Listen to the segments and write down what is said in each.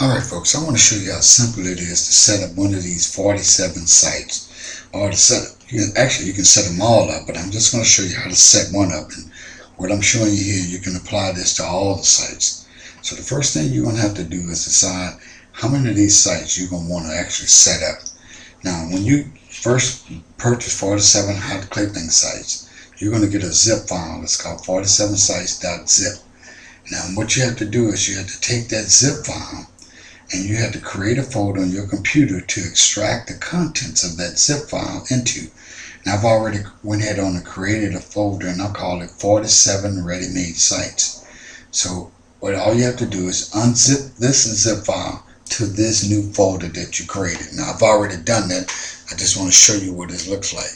Alright folks, I want to show you how simple it is to set up one of these 47 sites. Or to set up, you can set them all up, but I'm just going to show you how to set one up. And what I'm showing you here, you can apply this to all the sites. So the first thing you're going to have to do is decide how many of these sites you're going to want to actually set up. Now, when you first purchase 47 hot Clickbank sites, you're going to get a zip file. It's called 47sites.zip. Now, what you have to do is you have to take that zip file and you have to create a folder on your computer to extract the contents of that zip file into. Now, I've already went ahead on and created a folder, and I'll call it 47 Readymade sites. So all you have to do is unzip this zip file to this new folder that you created. Now, I've already done that. I just want to show you what it looks like.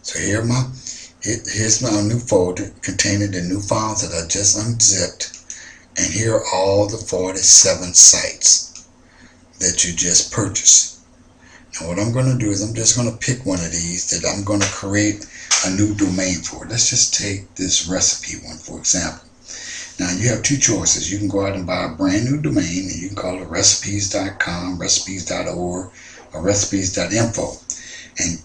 So here's my new folder containing the new files that I just unzipped. And here are all the 47 sites that you just purchased. Now what I'm going to do is I'm just going to pick one of these that I'm going to create a new domain for. Let's just take this recipe one, for example. Now you have two choices. You can go out and buy a brand new domain, and you can call it recipes.com, recipes.org, or recipes.info.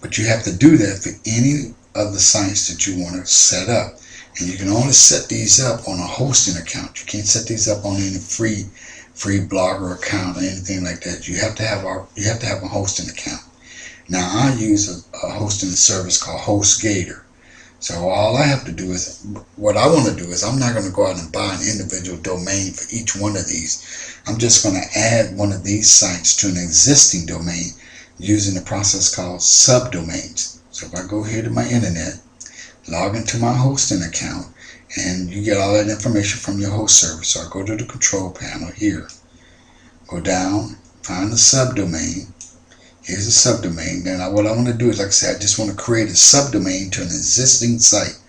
But you have to do that for any of the sites that you want to set up. And you can only set these up on a hosting account. You can't set these up on any free blogger account or anything like that. You have to have a hosting account. Now I use a hosting service called HostGator. So all I have to do is, what I want to do is, I'm not going to go out and buy an individual domain for each one of these. I'm just going to add one of these sites to an existing domain using a process called subdomains. So if I go here to my internet, log into my hosting account, and you get all that information from your host service. So I go to the control panel here, go down, find the subdomain. Here's the subdomain. Then what I want to do is, like I said, I just want to create a subdomain to an existing site.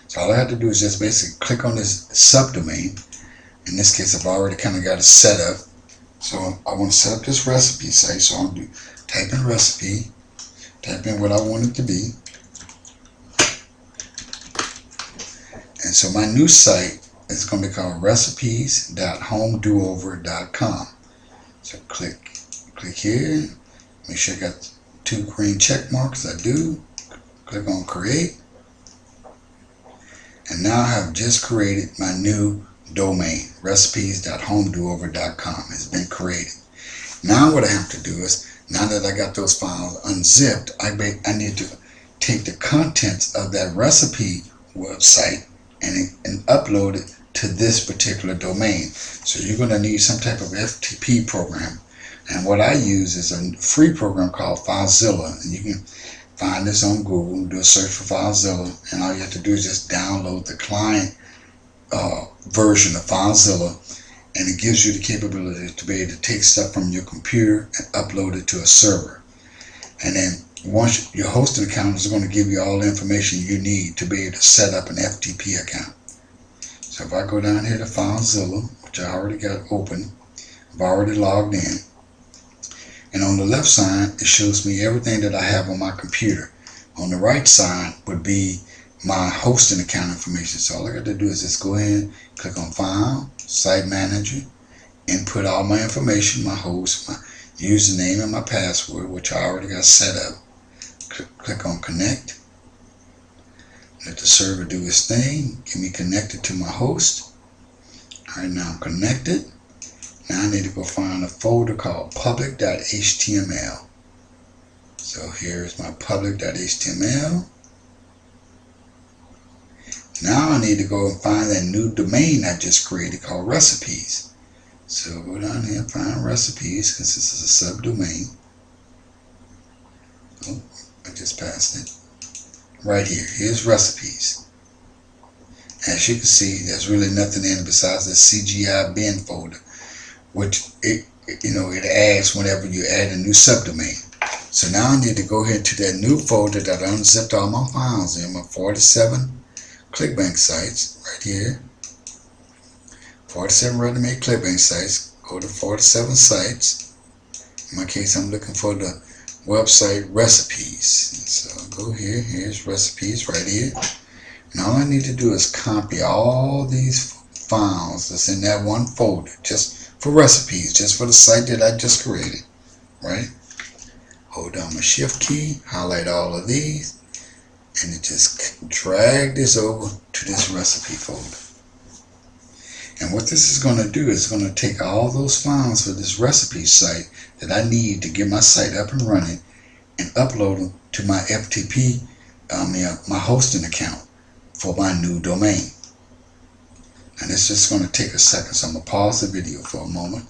So all I have to do is just basically click on this subdomain. In this case, I've already kind of got it set up. So I want to set up this recipe site. So I'll type in recipe, type in what I want it to be. And so my new site is going to be called recipes.homedover.com. So click here. Make sure I got 2 green check marks. I do. Click on create. And now I have just created my new domain. recipes.homedover.com has been created. Now what I have to do is, now that I got those files unzipped, I need to take the contents of that recipe website and upload it to this particular domain. So you're going to need some type of FTP program. And what I use is a free program called FileZilla. And you can find this on Google, do a search for FileZilla, and all you have to do is just download the client version of FileZilla, and it gives you the capability to be able to take stuff from your computer and upload it to a server. And then once your hosting account is going to give you all the information you need to be able to set up an FTP account. So if I go down here to FileZilla, which I already got open, I've already logged in, and on the left side it shows me everything that I have on my computer. On the right side would be my hosting account information. So all I got to do is just go ahead, click on File, Site Manager, input all my information, my host, my username, and my password, which I already got set up. Click on Connect. Let the server do its thing. Get me connected to my host. Alright, now I'm connected. Now I need to go find a folder called public.html. So here's my public.html. Now I need to go and find that new domain I just created called recipes. So go down here and find recipes, because this is a subdomain. Oh, I just passed it. Right here, here's recipes. As you can see, there's really nothing in it besides the CGI bin folder, which it adds whenever you add a new subdomain. So now I need to go ahead to that new folder that I unzipped all my files in, my 47 Clickbank sites, right here. 47 Readymade Clickbank sites. Go to 47 sites. In my case, I'm looking for the website recipes. So I'll go here. Here's recipes right here. And all I need to do is copy all these files that's in that one folder. Just for recipes, just for the site that I just created, right? Hold down my shift key, highlight all of these, and it just drag this over to this recipe folder. And what this is going to do is going to take all those files for this recipe site that I need to get my site up and running and upload them to my FTP, my hosting account for my new domain. And it's just going to take a second, so I'm going to pause the video for a moment.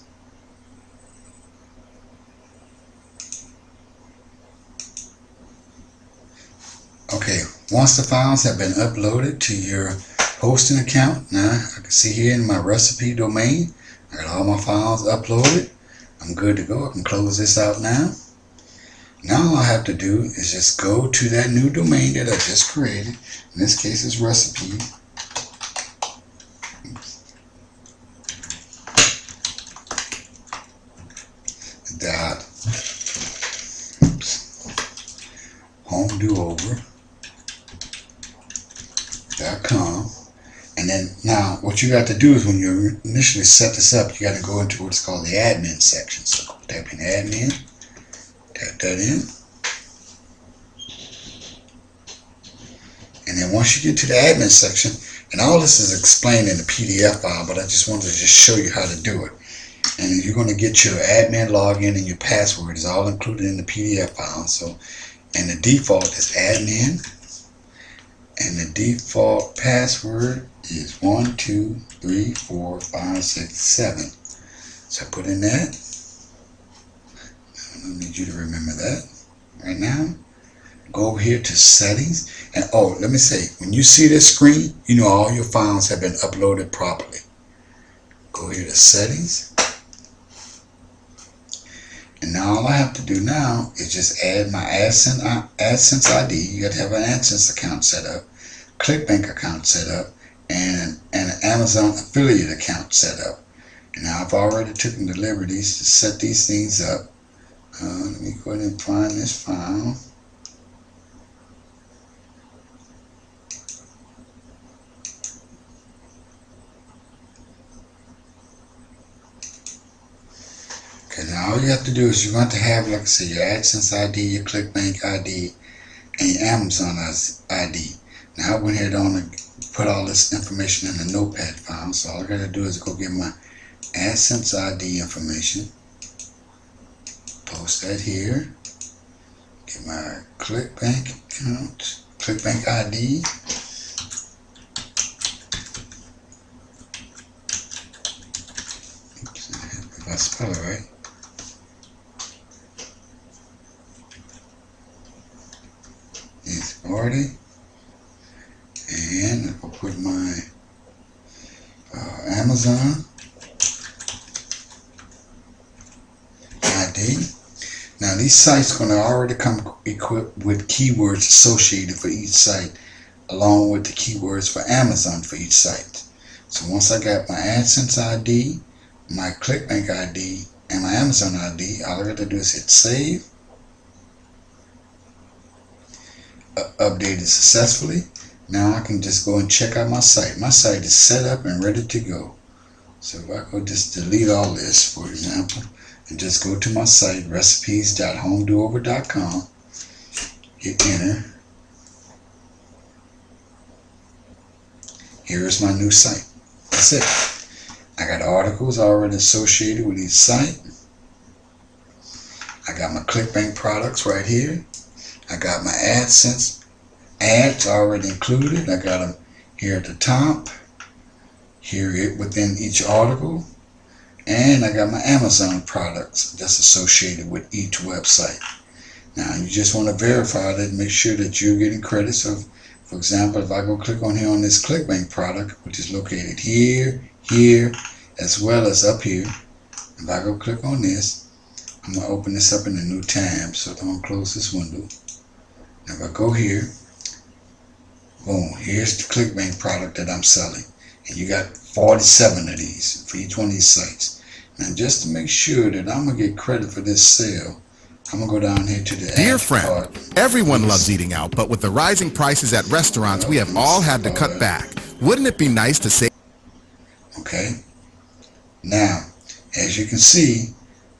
Okay, once the files have been uploaded to your hosting account, now I can see here in my recipe domain, I got all my files uploaded. I'm good to go. I can close this out now. Now all I have to do is just go to that new domain that I just created. In this case, it's recipe. homedover.com. And then now what you got to do is when you initially set this up, you got to go into what's called the admin section. So type in admin, type that in. And then once you get to the admin section, and all this is explained in the PDF file, but I just wanted to just show you how to do it. And you're going to get your admin login and your password is all included in the PDF file. So, and the default is admin, and the default password is 123456 So I put in that. I need you to remember that right now. Go over here to settings, and oh, let me say, when you see this screen, you know all your files have been uploaded properly. Go here to settings, and now all I have to do now is just add my AdSense ID. You got to have an AdSense account set up, Clickbank account set up, and an Amazon affiliate account set up. And now I've already taken the liberties to set these things up. Let me go ahead and find this file. Okay, now all you have to do is you're going to have, like I say, your AdSense ID, your Clickbank ID, and your Amazon ID. Now I went ahead on and put all this information in the notepad file, so all I got to do is go get my AdSense ID information, post that here, get my Clickbank account, Clickbank ID, oops, if I spell it right, it's already, and I'll put my Amazon ID. Now these sites are going to already come equipped with keywords associated for each site, along with the keywords for Amazon for each site. So once I got my AdSense ID, my Clickbank ID, and my Amazon ID, all I got to do is hit save. Updated successfully. Now I can just go and check out my site. My site is set up and ready to go. So if I go just delete all this, for example, and just go to my site, recipes.homedover.com, hit enter. Here is my new site. That's it. I got articles already associated with each site. I got my Clickbank products right here. I got my AdSense ads already included. I got them here at the top, here within each article, and I got my Amazon products that's associated with each website. Now you just want to verify that, make sure that you're getting credit. So for example, if I go click on here on this Clickbank product, which is located here, here, as well as up here, if I go click on this, I'm going to open this up in a new tab, so don't close this window. Now if I go here, boom, here's the Clickbank product that I'm selling. And you got 47 of these for each one of these sites. And just to make sure that I'm going to get credit for this sale, I'm going to go down here to the Dear friend, everyone loves eating out, but with the rising prices at restaurants, we have all had to cut back. Wouldn't it be nice to save? Okay. Now, as as you can see,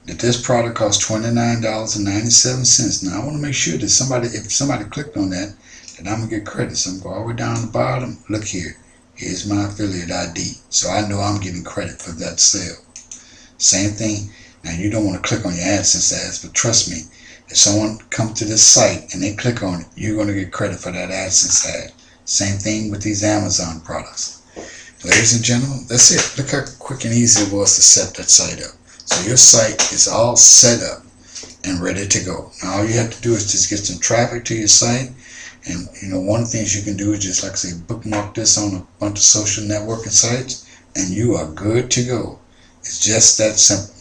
that this product costs $29.97. Now I want to make sure that if somebody clicked on that, then I'm gonna get credit. So I'm going all the way down the bottom. Look here. Here's my affiliate ID. So I know I'm getting credit for that sale. Same thing. Now you don't want to click on your AdSense ads, but trust me, if someone comes to this site and they click on it, you're going to get credit for that AdSense ad. Same thing with these Amazon products. Ladies and gentlemen, that's it. Look how quick and easy it was to set that site up. So your site is all set up and ready to go. Now all you have to do is just get some traffic to your site. And one of the things you can do is just, like I say, bookmark this on a bunch of social networking sites, and you are good to go. It's just that simple.